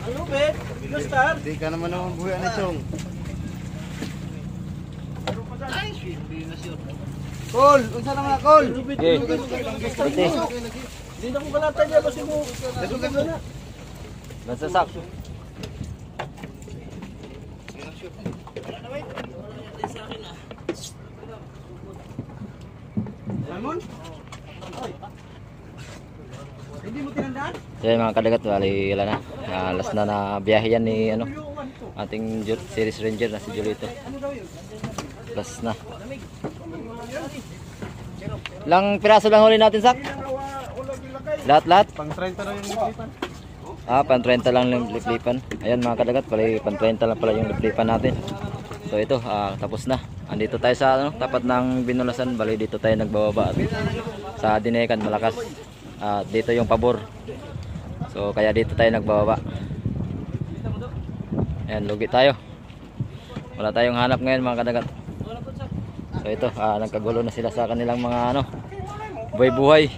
Ano, bet? Star? Hindi ka naman buhay na chong. Kol! Unsa na mga kol? Okay. Hindi na ko balatay niya kasi mo. Lansasak. Salmon? Hindi mo tinandaan? So yan mga kadagat, bali wala na. Last na biyahe yan ni ano, ating series ranger na si Julito. Last na. Ilang piraso lang huli natin, Sak? Lahat-lahat? Pang 30 na yung liplipan. Pang 30 lang yung liplipan. Ayan mga kadagat, bali pang 30 lang pala yung liplipan natin. So ito, tapos na. Andito tayo sa ano, tapat ng Binulasan, bali dito tayo nagbababa. Sa Dinekan, malakas. Dito yung pabor. So kaya dito tayo nagbababa. Ayan, lugi tayo. Wala tayong hanap ngayon mga kadagat. So ito, nagkagulo na sila sa kanilang mga ano, buhay-buhay.